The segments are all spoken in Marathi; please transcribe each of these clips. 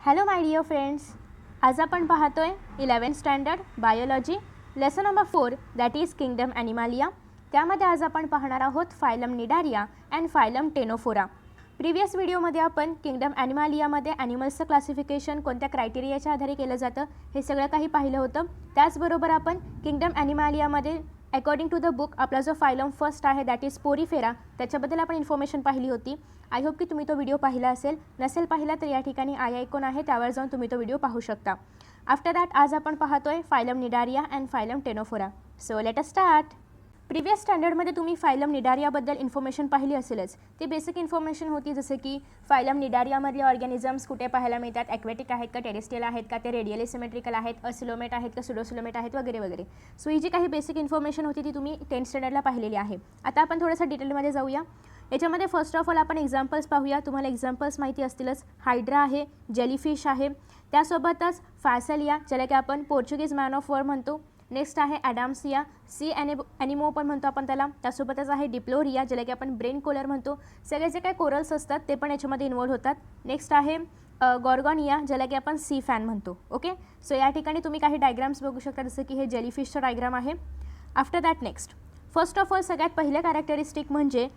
हॅलो माय डिअर फ्रेंड्स, आज आपण पाहतोय 11th standard biology lesson number 4 that is kingdom Animalia. त्यामध्ये आज आपण पाहणार आहोत phylum Cnidaria and phylum Ctenophora. Previous व्हिडिओमध्ये आपण किंगडम ॲनिमालियामध्ये ॲनिमल्सचं क्लासिफिकेशन कोणत्या क्रायटेरियाच्या आधारे केलं जातं हे सगळं काही पाहिलं होतं. त्याचबरोबर आपण किंगडम ॲनिमालियामध्ये अकॉर्डिंग टू द बुक आपला जो फायलम फर्स्ट आहे दॅट इज स्पोरीफेरा त्याच्याबद्दल आपण इन्फॉर्मेशन पाहिली होती. आय होप की तुम्ही तो व्हिडिओ पाहिला असेल. नसेल पाहिला तर या ठिकाणी आय आयकॉन आहे, त्यावर जाऊन तुम्ही तो व्हिडिओ पाहू शकता. आफ्टर दॅट आज आपण पाहतोय phylum Cnidaria and phylum Ctenophora. So let us start. Previous स्टँडर्डमध्ये तुम्ही फायलम निडारियाबद्दल इन्फॉर्मेशन पाहिली असेलच. ती बेसिक इन्फॉर्मेशन होती, जसे की फायलम निडारियामधले ऑर्गॅनिझम्स कुठे पाहायला मिळतात, ॲक्वेटिक आहेत का, टेरेस्ट्रियल आहेत का, ते रेडियली सिमेट्रिकल आहेत, असिलोमेट आहेत का, सुडोसिलोमेट आहेत वगैरे वगैरे. सो ही जी काही बेसिक इन्फॉर्मेशन होती ती तुम्ही 10th स्टँडर्डला पाहिलेली आहे. आता आपण थोडंसं डिटेलमध्ये जाऊया. याच्यामध्ये फर्स्ट ऑफ ऑल आपण एक्झाम्पल्स पाहूया. तुम्हाला एक्झाम्पल्स माहिती असतीलच. हायड्रा आहे, जेलीफिश आहे, त्यासोबतच फॅसलिया ज्याला की आपण पोर्चुगीज मॅन ऑफ वॉर म्हणतो. नेक्स्ट आहे ॲडॅम्सिया, सी ॲनिमो पण म्हणतो आपण त्याला. त्यासोबतच आहे डिप्लोरिया ज्याला की आपण ब्रेन कोलर म्हणतो. सगळे जे काही कोरल्स असतात ते पण याच्यामध्ये इन्वॉल्व होतात. नेक्स्ट आहे गॉर्गॉनिया ज्याला की आपण सी फॅन म्हणतो. ओके, सो या ठिकाणी तुम्ही काही डायग्राम्स बघू शकता, जसं की हे जेलीफिशचं डायग्राम आहे. After that next first of all सगळ्यात पहिलं कॅरेक्टरिस्टिक म्हणजे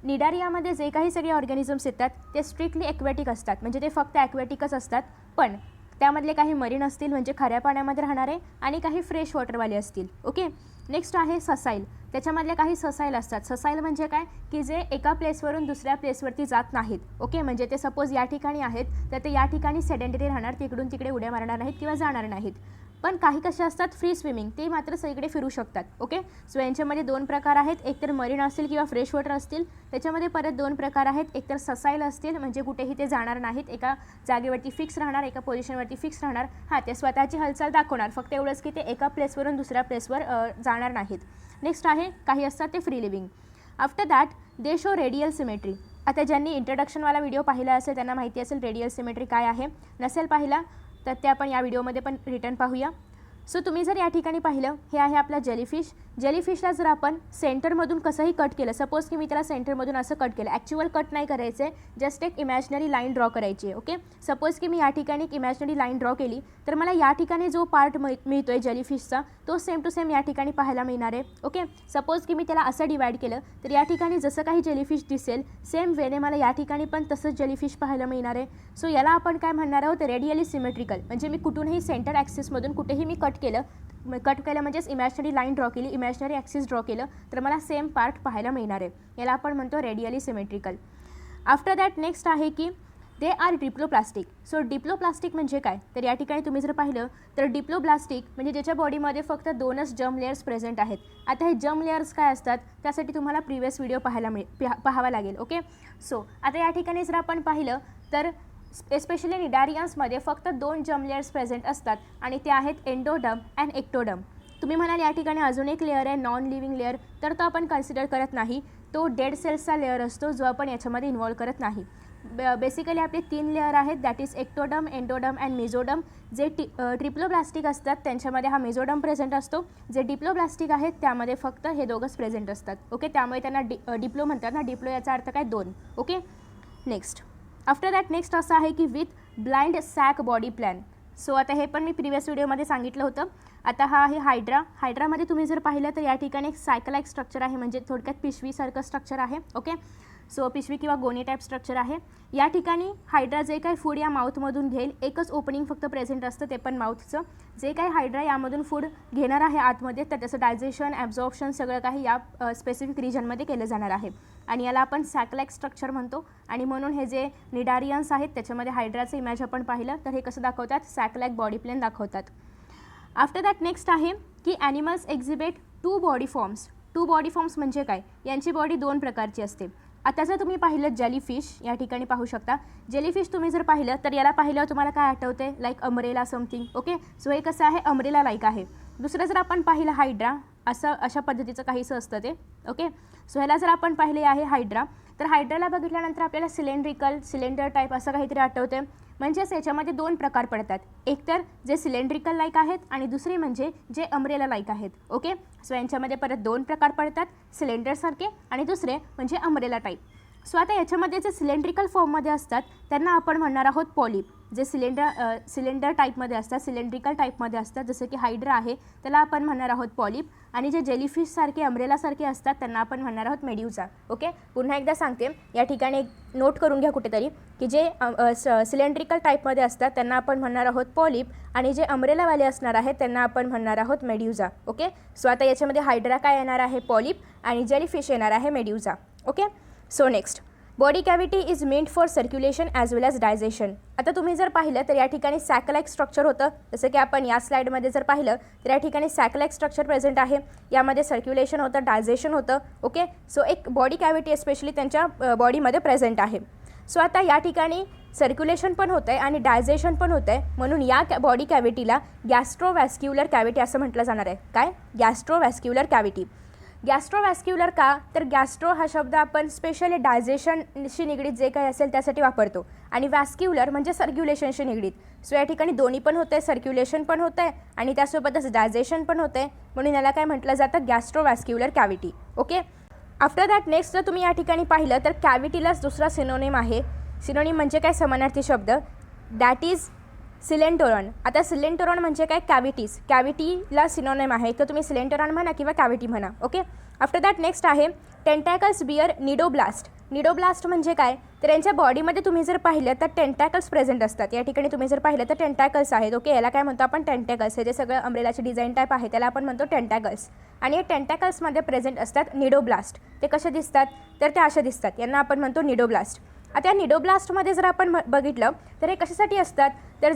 निडारियामध्ये जे काही सगळे ऑर्गॅनिझम्स येतात ते स्ट्रिक्टली ॲक्वेटिक असतात, म्हणजे ते फक्त ॲक्वेटिकच असतात. पण त्यामधले काही मरीन असतील म्हणजे खऱ्या पाण्यामध्ये राहणारे, आणि काही फ्रेश वॉटरवाले असतील. ओके, नेक्स्ट आहे ससाईल. त्याच्यामधले काही ससाईल असतात. ससाईल म्हणजे काय की जे एका प्लेसवरून दुसऱ्या प्लेसवरती जात नाहीत. ओके, म्हणजे ते सपोज या ठिकाणी आहेत तर ते या ठिकाणी सेडेंटरी राहणार, तिकडून तिकडे उड्या मारणार नाहीत किंवा जाणार नाहीत. पण काही कसे असतात फ्री स्विमिंग, ते मात्र सगळीकडे फिरू शकतात. ओके, सो यांच्यामध्ये दोन प्रकार आहेत, एकतर मरीन असतील किंवा फ्रेश वॉटर असतील. त्याच्यामध्ये परत दोन प्रकार आहेत, एकतर ससाईल असतील म्हणजे कुठेही ते जाणार नाहीत, एका जागेवरती फिक्स राहणार, एका पोझिशनवरती फिक्स राहणार. हां, ते स्वतःची हालचाल दाखवणार, फक्त एवढंच की ते एका प्लेसवरून दुसऱ्या प्लेसवर जाणार नाहीत. नेक्स्ट आहे काही असतात ते free living. After that they show radial symmetry. आता ज्यांनी इंट्रोडक्शनवाला व्हिडिओ पाहिला असेल त्यांना माहिती असेल रेडियल सिमेट्री काय आहे. नसेल पाहिला तर ते आपण या व्हिडिओमध्ये पण रिटर्न पाहूया. सो तुम्ही जर या ठिकाणी पाहिलं, हे आहे आपला जेलीफिश. जेलीफिशला जर आपण सेंटरमधून कसंही कट केलं, सपोज की मी त्याला सेंटरमधून असं कट केलं, ॲक्च्युअल कट नाही करायचं आहे, जस्ट एक इमॅजिनरी लाईन ड्रॉ करायची आहे. ओके, सपोज की मी या ठिकाणी एक इमॅजिनरी लाईन ड्रॉ केली तर मला या ठिकाणी जो पार्ट मिळतो आहे जेलीफिशचा तो सेम टू सेम या ठिकाणी पाहायला मिळणार आहे. ओके, सपोज की मी त्याला असं डिवाईड केलं तर या ठिकाणी जसं काही जेलीफिश दिसेल सेम वेने मला या ठिकाणी पण तसंच जेलीफिश पाहायला मिळणार आहे. सो याला आपण काय म्हणणार आहोत, रेडियली सिमेट्रिकल. म्हणजे मी कुठूनही सेंटर ॲक्सिसमधून कुठेही मी कट केलं म्हणजेच इमॅजिनरी लाईन ड्रॉ केली, इमॅजिनरी ॲक्सिस ड्रॉ केलं तर मला सेम पार्ट पाहायला मिळणार आहे. याला आपण म्हणतो radially symmetrical. After that next आहे की they are diploblastic. So diploblastic म्हणजे काय, तर या ठिकाणी तुम्ही जर पाहिलं तर डिप्लोप्लास्टिक म्हणजे ज्याच्या बॉडीमध्ये फक्त 2च जर्म लेयर्स प्रेझेंट आहेत. आता हे जर्म लेयर्स काय असतात त्यासाठी तुम्हाला प्रिव्हियस व्हिडिओ पाहावा लागेल. ओके, सो आता या ठिकाणी जर आपण पाहिलं तर एस्पेशली निडारियन्समध्ये फक्त 2 जर्म लेयर्स प्रेझेंट असतात आणि ते आहेत एंडोडम अँड एक्टोडम. तुम्ही म्हणाल या ठिकाणी अजून एक लेअर आहे नॉन लिव्हिंग लेअर, तर तो आपण कन्सिडर करत नाही. तो डेड सेल्सचा लेअर असतो जो आपण याच्यामध्ये इन्व्हॉल्व करत नाही. बेसिकली आपले 3 लेअर आहेत, that is ectoderm, endoderm and mesoderm. जे ट्रिप्लोप्लास्टिक असतात त्यांच्यामध्ये हा मेझोडम प्रेझेंट असतो. जे डिप्लोप्लास्टिक आहेत त्यामध्ये फक्त हे दोघंच प्रेझेंट असतात. ओके, त्यामुळे त्यांना डिप्लो म्हणतात ना. डिप्लो याचा अर्थ काय 2. Okay, next after that next असं आहे की with blind sac body plan. So आता हे पण मी प्रिव्हियस व्हिडिओमध्ये सांगितलं होतं. आता हा आहे हायड्रा. हायड्रामध्ये तुम्ही जर पाहिलं तर या ठिकाणी एक सायकलाइक स्ट्रक्चर आहे, म्हणजे थोडक्यात पिशवीसारखं स्ट्रक्चर आहे. ओके, सो पिशवी किंवा गोणी टाईप स्ट्रक्चर आहे. या ठिकाणी हायड्रा जे काही फूड या माउथमधून घेईल, एकच ओपनिंग फक्त प्रेझेंट असतं, ते पण माउथचं. जे काही हायड्रा यामधून फूड घेणार आहे आतमध्ये तर त्याचं डायजेशन ॲब्झॉर्प्शन सगळं काही या स्पेसिफिक रिजनमध्ये केलं जाणार आहे आणि याला आपण सॅकलाइक स्ट्रक्चर म्हणतो. आणि म्हणून हे जे निडारियन्स आहेत त्याच्यामध्ये हायड्राचं इमेज आपण पाहिलं तर हे कसं दाखवतात, सॅकलाइक बॉडी प्लेन दाखवतात. आफ्टर दॅट नेक्स्ट आहे की animals exhibit 2 body forms. 2 body forms म्हणजे काय, यांची बॉडी 2 प्रकारची असते. आता जर तुम्ही पाहिलं जेलीफिश या ठिकाणी पाहू शकता. जेलीफिश तुम्ही जर पाहिलं तर याला पाहिल्यावर तुम्हाला काय आठवते, like umbrella something. Okay, so हे कसं आहे, अम्ब्रेला लाईक आहे. दुसरं जर आपण पाहिलं हायड्रा, अशा पद्धतीचं काहीसं असतं ते. ओके, सो ह्याला जर आपण पाहिले आहे हायड्रा, तर हायड्राला बघितल्यानंतर आपल्याला सिलेंडर टाईप असं काहीतरी आठवते. म्हणजेच याच्यामध्ये 2 प्रकार पडतात, एकतर जे सिलेंड्रिकल लाईक आहेत आणि दुसरे म्हणजे जे अम्ब्रेला लाईक आहेत. ओके, सो यांच्यामध्ये परत 2 प्रकार पडतात, सिलेंडरसारखे आणि दुसरे म्हणजे अम्ब्रेला टाईप. सो आता याच्यामध्ये जे सिलेंड्रिकल फॉर्ममध्ये असतात त्यांना आपण म्हणणार आहोत पॉलिप. जे सिलेंडर टाईपमध्ये असतात, सिलेंड्रिकल टाईपमध्ये असतात, जसं की हायड्रा आहे त्याला आपण म्हणणार आहोत पॉलिप, आणि जे जेलीफिशसारखे अम्ब्रेलासारखे असतात त्यांना आपण म्हणणार आहोत मेड्युसा. ओके, पुन्हा एकदा सांगते, या ठिकाणी एक नोट करून घ्या कुठेतरी की जे सिलेंड्रिकल टाईपमध्ये असतात त्यांना आपण म्हणणार आहोत पॉलिप, आणि जे अम्ब्रेलावाले असणार आहेत त्यांना आपण म्हणणार आहोत मेड्युसा. ओके, सो आता याच्यामध्ये हायड्रा काय येणार आहे पॉलिप, आणि जेलीफिश येणार आहे medusa. Okay, so next, body cavity is meant for circulation as well as digestion. आता तुम्ही जर पाहिलं तर या ठिकाणी सॅकलाइक स्ट्रक्चर होतं, जसं की आपण या स्लाईडमध्ये जर पाहिलं तर या ठिकाणी सॅकलाइक स्ट्रक्चर प्रेझेंट आहे, यामध्ये सर्क्युलेशन होतं, डायजेशन होतं. ओके, सो एक बॉडी कॅव्हिटी एस्पेशली त्यांच्या बॉडीमध्ये प्रेझेंट आहे. सो आता या ठिकाणी सर्क्युलेशन पण होतं आहे आणि डायजेशन पण होतं आहे, म्हणून या बॉडी कॅव्हिटीला गॅस्ट्रोव्हॅस्क्युलर कॅव्हिटी असं म्हटलं जाणार आहे. काय? गॅस्ट्रोव्हॅस्क्युलर कॅव्हिटी. गॅस्ट्रोव्हॅस्क्युलर का, तर गॅस्ट्रो हा शब्द आपण स्पेशली डायजेशनशी निगडीत जे काही असेल त्यासाठी वापरतो, आणि व्हॅस्क्युलर म्हणजे सर्क्युलेशनशी निगडीत. सो या ठिकाणी दोन्ही पण होतं आहे, सर्क्युलेशन पण होतं आहे आणि त्यासोबतच डायजेशन पण होतं आहे, म्हणून याला काय म्हटलं जातं? Gastrovascular cavity. Okay, after that next जर तुम्ही या ठिकाणी पाहिलं तर कॅव्हिटीलाच दुसरा सिनोनिम आहे. सिनोनिम म्हणजे काय? समानार्थी शब्द, दॅट इज सिलेंटोरॉन. आता सिलेंटोरॉन म्हणजे काय? कॅव्हिटीज. कॅव्हिटीला सिनोनिम आहे, तर तुम्ही सिलेंटोरॉन म्हणा किंवा कॅव्हिटी म्हणा. ओके, आफ्टर दॅट नेक्स्ट आहे टेंटॅकल्स बियर निडोब्लास्ट. निडोब्लास्ट म्हणजे काय? तर यांच्या बॉडीमध्ये तुम्ही जर पाहिलं तर टेंटॅकल्स प्रेझेंट असतात. या ठिकाणी तुम्ही जर पाहिलं तर टेंटॅकल्स आहेत. ओके, याला काय म्हणतो आपण? टेंटॅकल्स. हे जे सगळं अम्ब्रेलाची डिझाईन टाईप आहे त्याला आपण म्हणतो टेंटॅकल्स, आणि हे टेंटॅकल्समध्ये प्रेझेंट असतात निडोब्लास्ट. ते कसे दिसतात? तर ते असे दिसतात, यांना आपण म्हणतो निडोब्लास्ट. आता या निडोब्लास्टमध्ये जर आपण बघितलं तर हे कशासाठी असतात? तर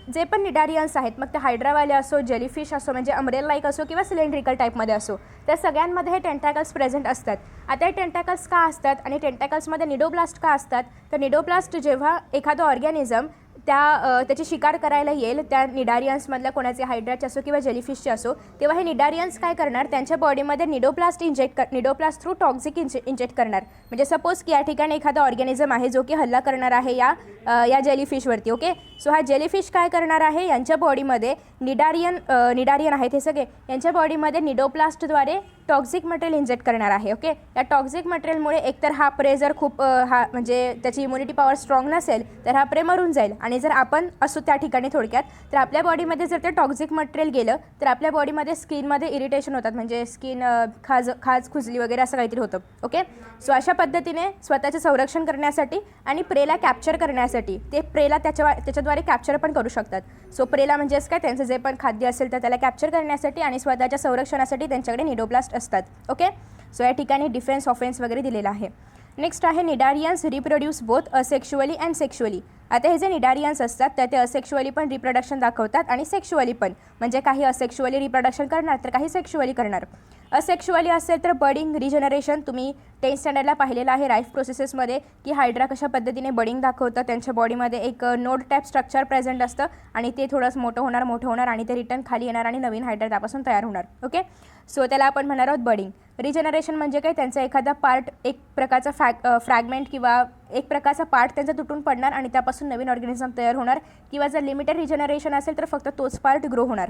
जे पण निडारियन्स आहेत, मग ते हायड्रावाले असो, जेलीफिश असो, म्हणजे अम्ब्रेला लाईक असो किंवा सिलेंड्रिकल टाईपमध्ये असो, त्या सगळ्यांमध्ये हे टेंटॅकल्स प्रेझेंट असतात. आता हे टेंटॅकल्स का असतात आणि टेंटॅकल्समध्ये निडोब्लास्ट का असतात? तर निडोब्लास्ट जेव्हा एखादं ऑर्गॅनिझम त्याची शिकार करायला येईल, त्या निडारियन्समधल्या कोणाचे, हायड्राचे असो किंवा जेलीफिशचे असो, तेव्हा हे निडारियन्स काय करणार? त्यांच्या बॉडीमध्ये निडोप्लास्ट थ्रू टॉक्झिक इंजेक्ट करणार. म्हणजे सपोज की या ठिकाणी एखादा ऑर्गॅनिझम आहे जो की हल्ला करणार आहे या जेलीफिशवरती. ओके, सो हा जेलीफिश काय करणार आहे? यांच्या बॉडीमध्ये निडारियन आहेत हे सगळे, यांच्या बॉडीमध्ये निडोप्लास्टद्वारे टॉक्झिक मटेरियल इंजेक्ट करणार आहे. ओके, या टॉक्झिक मटेरियलमुळे एकतर हा प्रे जर खूप म्हणजे त्याची इम्युनिटी पॉवर स्ट्रॉंग नसेल तर हा प्रे मरून जाईल, आणि जर आपण असू त्या ठिकाणी थोडक्यात तर आपल्या बॉडीमध्ये जर ते टॉक्झिक मटेरियल गेलं तर आपल्या बॉडीमध्ये स्किनमध्ये इरिटेशन होतात, म्हणजे स्किन खाज खुजली वगैरे असं काहीतरी होतं. ओके, सो अशा पद्धतीने स्वतःचे संरक्षण करण्यासाठी आणि प्रेला कॅप्चर करण्यासाठी ते प्रेला त्याच्याद्वारे कॅप्चर पण करू शकतात. सो प्रेला म्हणजेच काय? त्यांचं जे पण खाद्य असेल तर त्याला कॅप्चर करण्यासाठी आणि स्वतःच्या संरक्षणासाठी त्यांच्याकडे निडोब्लास्ट असतात. ओके, सो या ठिकाणी डिफेन्स ऑफेन्स वगैरे दिलेला आहे. नेक्स्ट आहे cnidarians reproduce both asexually and sexually. आता हे जे निडारियन्स असतात तर ते असेक्शुअली पण रिप्रोडक्शन दाखवतात आणि सेक्शुअली पण, म्हणजे काही असेक्शुअली रिप्रोडक्शन करणार तर काही सेक्शुअली करणार. असेक्शुअली असेल तर बडिंग, रिजनरेशन. तुम्ही 10th स्टँडर्डला पाहिलेलं आहे राईफ प्रोसेसेसमध्ये की हायड्रा कशा पद्धतीने बडिंग दाखवतं. त्यांच्या बॉडीमध्ये एक नोड टाईप स्ट्रक्चर प्रेझेंट असतं आणि ते थोडंसं मोठं होणार आणि ते रिटर्न खाली येणार आणि नवीन हायड्रा त्यापासून तयार होणार. ओके, सो त्याला आपण म्हणणार आहोत बडिंग. रिजनरेशन म्हणजे काय? त्यांचा एखादा पार्ट, एक प्रकारचा फ्रॅगमेंट किंवा एक प्रकारचा पार्ट त्यांचा तुटून पडणार आणि त्यापासून नवीन ऑर्गॅनिझम तयार होणार, किंवा जर लिमिटेड रिजनरेशन असेल तर फक्त तोच पार्ट ग्रो होणार.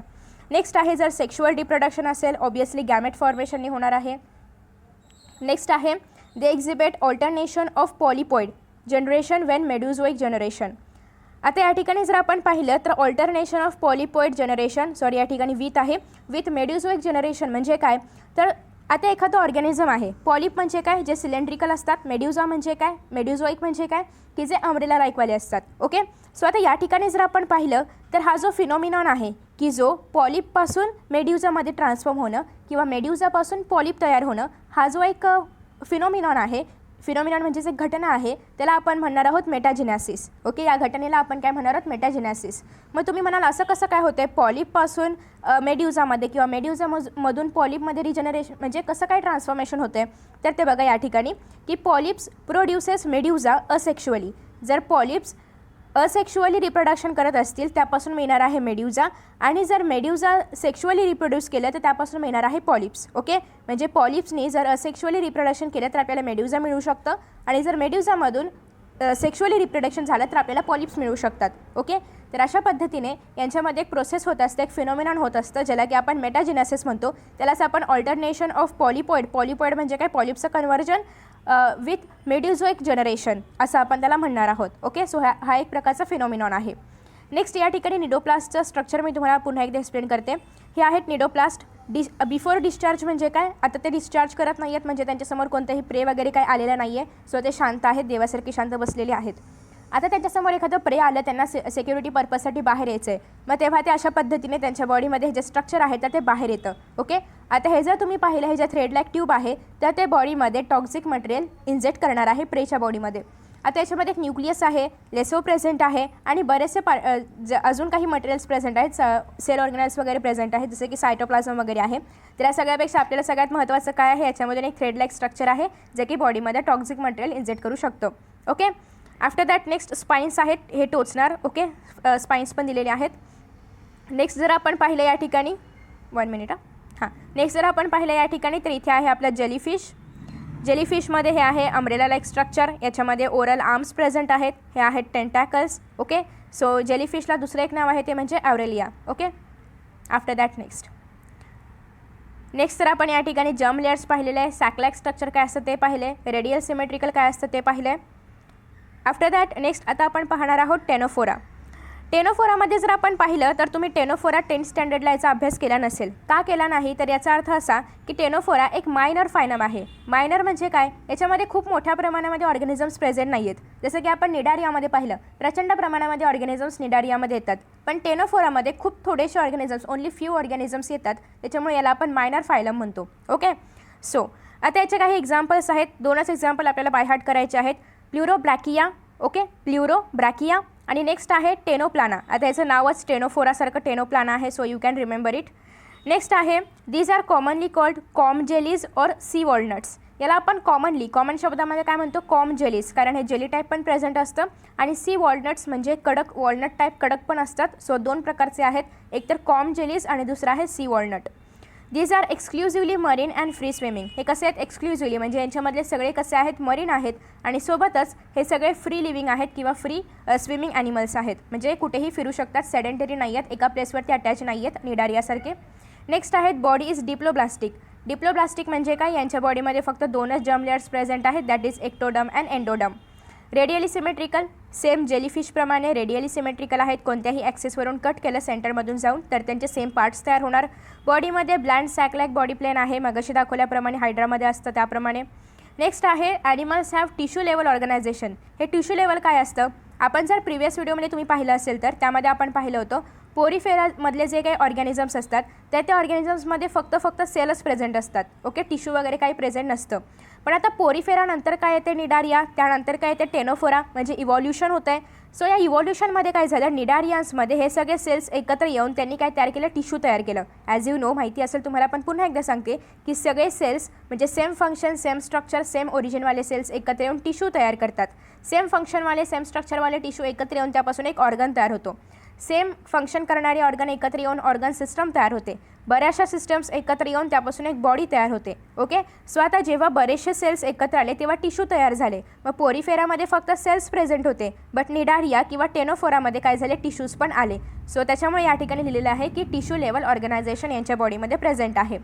नेक्स्ट आहे जर सेक्शुअल रिप्रोडक्शन असेल, ऑब्वियसली गॅमेट फॉर्मेशननी होणार आहे. नेक्स्ट आहे they exhibit alternation of polypoid generation when medusoid generation. आता या ठिकाणी जर आपण पाहिलं तर ऑल्टरनेशन ऑफ पॉलिपॉइड जनरेशन, या ठिकाणी विथ मेड्युझोइक जनरेशन म्हणजे काय? तर आता एखादं ऑर्गॅनिझम आहे, पॉलिप म्हणजे काय? जे सिलेंड्रिकल असतात. मेड्युझा म्हणजे काय? मेड्युझोइक म्हणजे काय? की जे अम्ब्रेला लाईकवाले असतात. ओके, सो आता या ठिकाणी जर आपण पाहिलं तर हा जो फिनॉमिनॉन आहे की जो पॉलिपपासून मेड्युझामध्ये ट्रान्सफॉर्म होणं किंवा मेड्युझापासून पॉलिप तयार होणं, हा जो एक फिनॉमिनॉन आहे, फिनॉमिनॉन म्हणजे एक घटना आहे, त्याला आपण म्हणणार आहोत मेटाजिनॅसिस. ओके, या घटनेला आपण काय म्हणणार आहोत? मेटाजिनॅसिस. मग तुम्ही म्हणाल असं कसं काय होतं आहे पॉलिपपासून मेड्युझामध्ये किंवा मेड्युझामधून पॉलिपमध्ये रिजनरेशन, म्हणजे कसं काय ट्रान्सफॉर्मेशन होतं आहे? तर ते बघा या ठिकाणी की पॉलिप्स प्रोड्युसेस मेड्युझा असेक्शुअली. जर पॉलिप्स असेक्शुअली रिप्रोडक्शन करत असतील त्यापासून मिळणार आहे मेड्युझा, आणि जर मेड्युझा सेक्शुअली रिप्रोड्यूस केलं तर त्यापासून मिळणार आहे पॉलिप्स. ओके, म्हणजे पॉलिप्सनी जर असेक्शुअली रिप्रोडक्शन केलं तर आपल्याला मेड्युझा मिळू शकतं, आणि जर मेड्युझामधून सेक्शुअली रिप्रोडक्शन झालं तर आपल्याला पॉलिप्स मिळू शकतात. ओके, तर अशा पद्धतीने यांच्यामध्ये एक प्रोसेस होत असते, एक फिनॉमिनॉन होत असतं ज्याला की आपण मेटाजेनेसिस म्हणतो. त्यालाच आपण ऑल्टरनेशन ऑफ पॉलिपॉइड म्हणजे काय, पॉलिप्सचं कन्व्हर्जन विथ मेडिझोइक जनरेशन असं आपण त्याला म्हणणार आहोत. ओके, सो हा एक प्रकारचा फिनॉमिनॉन आहे. नेक्स्ट या ठिकाणी निडोप्लास्टचं स्ट्रक्चर मी तुम्हाला पुन्हा एकदा एक्सप्लेन करते. हे आहेत निडोप्लास्ट. बिफोर डिस्चार्ज म्हणजे काय, आता ते डिस्चार्ज करत नाही आहेत, म्हणजे त्यांच्यासमोर कोणतंही प्रे वगैरे काय आलेलं नाही आहे. सो ते शांत आहेत, देवासारखी शांत बसलेले आहेत. आता त्यांच्यासमोर एखादं प्रे आलं, त्यांना सिक्युरिटी पर्पजसाठी बाहेर यायचं आहे, मग तेव्हा ते अशा पद्धतीने त्यांच्या बॉडीमध्ये जे स्ट्रक्चर आहे तर ते बाहेर येतं. ओके, आता हे जर तुम्ही पाहिलं, हे जे थ्रेड लाईक ट्यूब आहे तर ते बॉडीमध्ये टॉक्सिक मटेरियल इंजेक्ट करणार आहे प्रेच्या बॉडीमध्ये. आता याच्यामध्ये एक न्यूक्लियस आहे, लेसो प्रेझेंट आहे आणि बरेचसे अजून काही मटेरियल्स प्रेझेंट आहेत, सेल ऑर्गॅनल्स वगैरे प्रेझेंट आहेत, जसे की सायटोप्लाझम वगैरे आहे. तर या सगळ्यापेक्षा आपल्याला सगळ्यात महत्त्वाचं काय आहे, याच्यामध्ये एक थ्रेड लाईक स्ट्रक्चर आहे जे की बॉडीमध्ये टॉक्सिक मटेरियल इंजेक्ट करू शकतो. Okay, after that next spines आहेत, हे टोचणार. ओके, स्पाइन्स पण दिलेले आहेत. नेक्स्ट जर आपण पाहिलं या ठिकाणी, 1 मिनिट नेक्स्ट जर आपण पाहिलं या ठिकाणी तर इथे आहे आपलं जेलीफिश. जेलीफिशमध्ये हे आहे अम्ब्रेला लाईक स्ट्रक्चर, याच्यामध्ये ओरल आर्म्स प्रेझेंट आहेत, हे आहेत टेंटॅकल्स. ओके, सो जेलीफिशला दुसरं एक नाव आहे ते म्हणजे ॲव्रेलिया. ओके, आफ्टर दॅट नेक्स्ट तर आपण या ठिकाणी जर्म लेयर्स पाहिलेले आहे, सॅकलॅक स्ट्रक्चर काय असतं ते पाहिले, रेडियल सिमेट्रिकल काय असतं ते पाहिले. आफ्टर दॅट नेक्स्ट आता आपण पाहणार आहोत टेनोफोरा. टेनोफोरामध्ये जर आपण पाहिलं तर तुम्ही टेनोफोरा 10th स्टँडर्डला याचा अभ्यास केला नसेल. का केला नाही, तर याचा अर्थ असा की टेनोफोरा एक मायनर फायनम आहे. मायनर म्हणजे काय, याच्यामध्ये खूप मोठ्या प्रमाणामध्ये ऑर्गॅनिझम्स प्रेझेंट नाही आहेत. जसं की आपण निडारियामध्ये पाहिलं, प्रचंड प्रमाणामध्ये ऑर्गॅनिझम्स निडारियामध्ये येतात, पण टेनोफोरामध्ये खूप थोडेसे ऑर्गॅनिझम्स, ओन्ली फ्यू ऑर्गॅनिझम्स येतात, त्याच्यामुळे याला आपण मायनर फायलम म्हणतो. ओके, सो आता याचे काही एक्झाम्पल्स आहेत, 2च एक्झाम्पल आपल्याला बाय हार्ट करायचे आहेत. प्ल्युरोब्रॅकिया. ओके, प्ल्युरोब्रॅकिया आणि नेक्स्ट आहे टेनोप्लाना. आता याचं नावच टेनोफोरासारखं टेनोप्लाना आहे, so you can remember it. Next आहे these are commonly called comb jellies or sea walnuts. याला आपण कॉमन शब्दामध्ये काय म्हणतो, कॉम जेलीज, कारण हे जेली टाईप पण प्रेझेंट असतं, आणि सी वॉलनट्स म्हणजे कडक, वॉलनट टाईप कडक पण असतात. सो 2 प्रकारचे आहेत, एक तर कॉम जेलीज आणि दुसरा आहे sea walnut. These are exclusively marine and free swimming. हे कसे आहेत, एक्सक्लुझिव्हली म्हणजे यांच्यामधले सगळे कसे आहेत, मरीन आहेत, आणि सोबतच हे सगळे फ्री लिव्हिंग आहेत किंवा फ्री स्विमिंग ॲनिमल्स आहेत, म्हणजे कुठेही फिरू शकतात, सेडेंटरी नाही आहेत, एका प्लेसवरती अटॅच नाही आहेत निडारियासारखे. नेक्स्ट आहेत बॉडी इज डिप्लोब्लास्टिक. डिप्लोब्लास्टिक म्हणजे काय, यांच्या बॉडीमध्ये फक्त 2च जर्म लेयर्स प्रेझेंट आहेत, that is ectoderm and endoderm. Radially symmetrical, same जेलीफिशप्रमाणे रेडियली सिमेट्रिकल आहेत, कोणत्याही ॲक्सेसवरून कट केलं सेंटरमधून जाऊन तर त्यांचे सेम पार्ट्स तयार होणार. बॉडीमध्ये ब्लँड सॅकलॅक बॉडी प्लेन आहे, मगाशी दाखवल्याप्रमाणे हायड्रामध्ये असतं त्याप्रमाणे. नेक्स्ट आहे animals have tissue level organisation. हे टिश्यू लेवल काय असतं, आपण जर प्रिव्हियस व्हिडिओमध्ये तुम्ही पाहिलं असेल तर त्यामध्ये आपण पाहिलं होतं पोरीफेरामधले जे काही ऑर्गॅनिझम्स असतात त्या ऑर्गॅनिझम्समध्ये फक्त सेलच प्रेझेंट असतात. ओके, टिश्यू वगैरे काही प्रेझेंट नसतं. पण आता पोरीफेरानंतर काय येते, निडारिया, त्यानंतर काय येते टेनोफोरा, म्हणजे इव्हॉल्युशन होतं आहे. सो या इव्हॉल्युशनमध्ये काय झालं, निडारियान्समध्ये हे सगळे सेल्स एकत्र येऊन त्यांनी काय तयार केलं, टिश्यू तयार केलं. ॲज यू नो, माहिती असेल तुम्हाला, पण पुन्हा एकदा सांगते की सगळे सेल्स म्हणजे same function, same structure, same ओरिजिनवाले सेल्स एकत्र येऊन टिश्यू तयार करतात. सेम फंक्शनवाले, सेम स्ट्रक्चरवाले टिश्यू एकत्र येऊन त्यापासून एक ऑर्गन तयार होतो. सेम फंक्शन करणारे ऑर्गन एकत्र येऊन ऑर्गन सिस्टम तयार होते. बऱ्याचशा सिस्टम्स एकत्र येऊन त्यापासून एक बॉडी तयार होते. ओके, सो आता जेव्हा बरेचसे सेल्स एकत्र आले तेव्हा टिश्यू तयार झाले. मग पोरीफेरामध्ये फक्त सेल्स प्रेझेंट होते, बट निडारिया किंवा टेनोफोरामध्ये काय झाले, टिश्यूज पण आले. सो त्याच्यामुळे या ठिकाणी लिहिलेलं आहे की टिश्यू लेवल ऑर्गनायझेशन यांच्या बॉडीमध्ये प्रेझेंट आहे.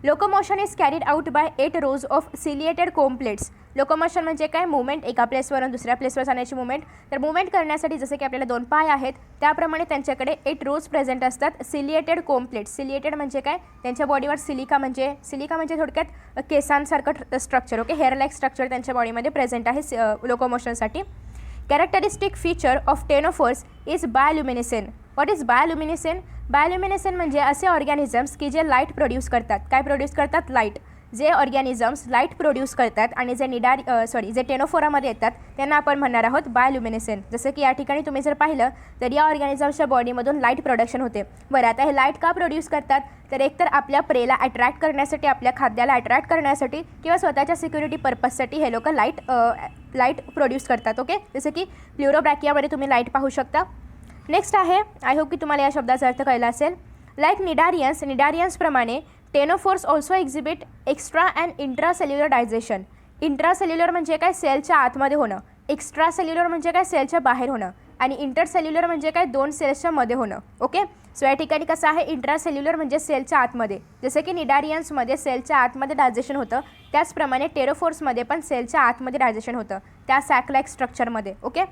Locomotion is carried out by 8 rows of ciliated comb plates. Locomotion म्हणजे काय, मुवमेंट, एका प्लेसवरून दुसऱ्या प्लेसवर जाण्याची मुवमेंट. तर मुवमेंट करण्यासाठी जसे की आपल्याला 2 पाय आहेत त्याप्रमाणे त्यांच्याकडे 8 rows प्रेझेंट असतात. Ciliated comb plates. सिलिएटेड म्हणजे काय, त्यांच्या बॉडीवर सिलिका म्हणजे थोडक्यात केसांसारखं structure. Okay, hair like structure त्यांच्या बॉडीमध्ये प्रेझेंट आहे लोकोमोशनसाठी. Characteristic feature of ctenophores is bioluminescence. What is bioluminescence? Bioluminescence म्हणजे असे ऑर्गॅनिझम्स की जे लाईट प्रोड्यूस करतात. काय प्रोड्यूस करतात, लाईट. जे ऑर्गॅनिझम्स लाईट प्रोड्यूस करतात आणि जे जे टेनोफोरामध्ये येतात त्यांना आपण म्हणणार आहोत बायोल्युमिनेसेन. जसं की या ठिकाणी तुम्ही जर पाहिलं तर या ऑर्गॅनिझम्सच्या बॉडीमधून लाईट प्रोडक्शन होते. बरं, आता हे लाईट का प्रोड्यूस करतात, तर एकतर आपल्या प्रेला अट्रॅक्ट करण्यासाठी, आपल्या खाद्याला अट्रॅक्ट करण्यासाठी किंवा स्वतःच्या सिक्युरिटी पर्पजसाठी हे लोक लाईट प्रोड्यूस करतात. ओके, जसं की प्ल्युरोब्रॅकियामध्ये तुम्ही लाईट पाहू शकता. नेक्स्ट आहे, आय होप की तुम्हाला या शब्दाचा अर्थ कळला असेल. लाईक निडारियन्सप्रमाणे ctenophores also exhibit extra and intracellular digestion. Intracellular म्हणजे काय, सेलच्या आतमध्ये होणं. एक्स्ट्रा सेल्युलर म्हणजे काय, सेलच्या बाहेर होणं, आणि इंटरसेल्युलर म्हणजे काय, दोन सेल्सच्या मध्ये होणं. ओके, सो या ठिकाणी कसं आहे, इंट्रासेल्युलर म्हणजे सेलच्या आतमध्ये, जसं की निडारियन्समध्ये सेलच्या आतमध्ये डायजेशन होतं, त्याचप्रमाणे टेरोफोर्समध्ये पण सेलच्या आतमध्ये डायजेशन होतं, त्या सॅक लाईक स्ट्रक्चरमध्ये. ओके,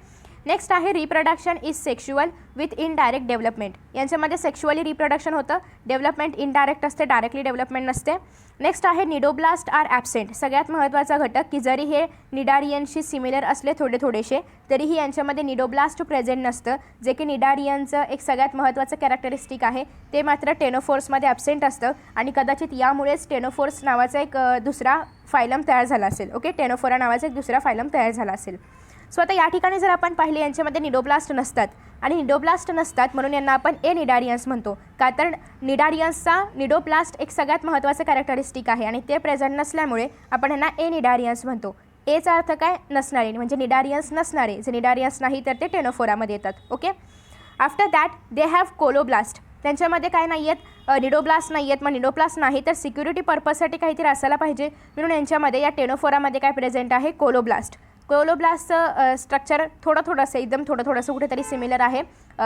नेक्स्ट आहे reproduction is sexual with indirect development. यांच्यामध्ये सेक्शुअली रिप्रोडक्शन होतं, डेव्हलपमेंट इनडायरेक्ट असते, डायरेक्टली डेव्हलपमेंट नसते. नेक्स्ट आहे निडोब्लास्ट आर ॲबसेंट. सगळ्यात महत्त्वाचा घटक की जरी हे निडारियनशी सिमिलर असले थोडेसे तरीही यांच्यामध्ये निडोब्लास्ट प्रेझेंट नसतं, जे की निडारियनचं एक सगळ्यात महत्त्वाचं कॅरेक्टरिस्टिक आहे. ते मात्र टेनोफोर्समध्ये ॲबसेंट असतं आणि कदाचित यामुळेच टेनोफोर्स नावाचा एक दुसरा फायलम तयार झाला असेल. ओके, टेनोफोरा नावाचा एक दुसरा फायलम तयार झाला असेल. सो आता या ठिकाणी जर आपण पाहिले यांच्यामध्ये निडोब्लास्ट नसतात आणि निडोब्लास्ट नसतात म्हणून यांना आपण ए निडारियन्स म्हणतो. का तर निडारियन्सचा निडोब्लास्ट एक सगळ्यात महत्त्वाचं कॅरेक्टरिस्टिक आहे आणि ते प्रेझेंट नसल्यामुळे आपण यांना ए निडारियन्स म्हणतो. एचा अर्थ काय, नसणारे, म्हणजे निडारियन्स नसणारे. जे निडारियन्स नाही तर ते टेनोफोरामध्ये येतात. Okay, after that they have colloblast. त्यांच्यामध्ये काय नाही आहेत, निडोब्लास्ट नाही आहेत. मग निडोब्लास्ट नाही तर सिक्युरिटी पर्पजसाठी काहीतरी असायला पाहिजे, म्हणून यांच्यामध्ये या टेनोफोरामध्ये काय प्रेझेंट आहे, कोलोब्लास्ट. कोलोब्लास्टचं स्ट्रक्चर थोडंसं एकदम थोडंसं कुठेतरी सिमिलर आहे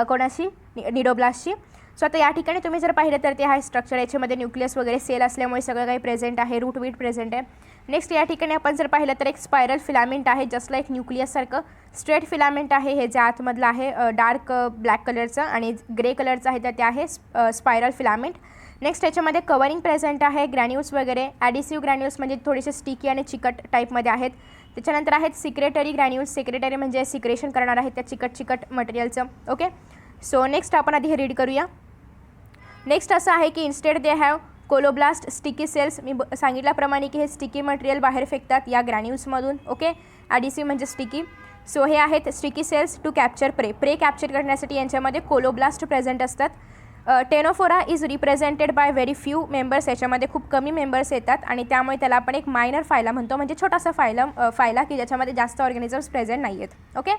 कोणाशी, निडोब्लास्टशी. सो आता या ठिकाणी तुम्ही जर पाहिलं तर ते आहे स्ट्रक्चर, याच्यामध्ये न्यूक्लियस वगैरे सेल असल्यामुळे सगळं काही प्रेझेंट आहे, रूट वीट प्रेझेंट आहे. नेक्स्ट या ठिकाणी आपण जर पाहिलं तर एक स्पायरल फिलामेंट आहे, जस्ट लाईक न्यूक्लियससारखं. स्ट्रेट फिलामेंट आहे, हे जे आतमधलं आहे डार्क ब्लॅक कलरचं आणि ग्रे कलरचं आहे तर ते आहे स्पायरल फिलामेंट. नेक्स्ट याच्यामध्ये कवरिंग प्रेझेंट आहे, ग्रॅन्युल्स वगैरे, ॲडिसिव्ह ग्रॅन्युल्स म्हणजे थोडेसे स्टिकी आणि चिकट टाईपमध्ये आहेत. त्याच्यानंतर आहेत सिक्रेटरी ग्रॅन्युल्स. सिक्रेटरी म्हणजे सिक्रेशन करणार आहेत त्या चिकट मटेरियलचं. ओके, सो नेक्स्ट आपण आधी हे रीड करूया. नेक्स्ट असं आहे की instead they have colloblast sticky cells. मी सांगितल्याप्रमाणे की हे स्टिकी मटेरियल बाहेर फेकतात या ग्रॅन्युल्समधून. ओके, ॲडिसिव्ह म्हणजे स्टिकी. सो हे आहेत sticky cells to capture prey capture करण्यासाठी यांच्यामध्ये कोलोब्लास्ट प्रेझेंट असतात. Ctenophora is represented by very few members. याच्यामध्ये खूप कमी मेंबर्स येतात आणि त्यामुळे त्याला आपण एक मायनर फायला म्हणतो, म्हणजे छोटासा फायला की ज्याच्यामध्ये जास्त ऑर्गॅनिझम्स प्रेझेंट नाही आहेत. Okay,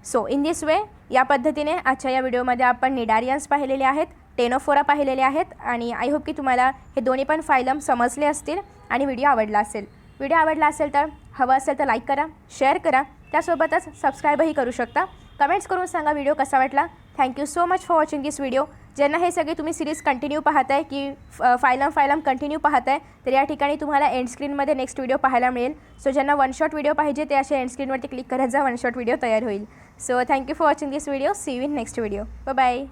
so in this way या पद्धतीने आजच्या या व्हिडिओमध्ये आपण निडारियन्स पाहिलेले आहेत, टेनोफोरा पाहिलेले आहेत आणि आय होप की तुम्हाला हे दोन्ही पण फायलम समजले असतील आणि व्हिडिओ आवडला असेल. व्हिडिओ आवडला असेल तर हवं असेल तर लाईक करा, शेअर करा, त्यासोबतच सबस्क्राईबही करू शकता. कमेंट्स करून सांगा व्हिडिओ कसा वाटला. Thank you so much for watching this video. ज्यांना हे सगळे तुम्ही सिरीज कंटिन्यू पाहताय की फायलम कंटिन्यू पाहताय तर या ठिकाणी तुम्हाला एंड स्क्रीनमध्ये नेक्स्ट व्हिडिओ पाहायला मिळेल. सो ज्यांना वन शॉट व्हिडिओ पाहिजे ते असे एंड स्क्रीनवरती क्लिक करत जा, वन शॉट व्हिडिओ तयार होईल. So thank you for watching this video. See you in next video. Bye bye.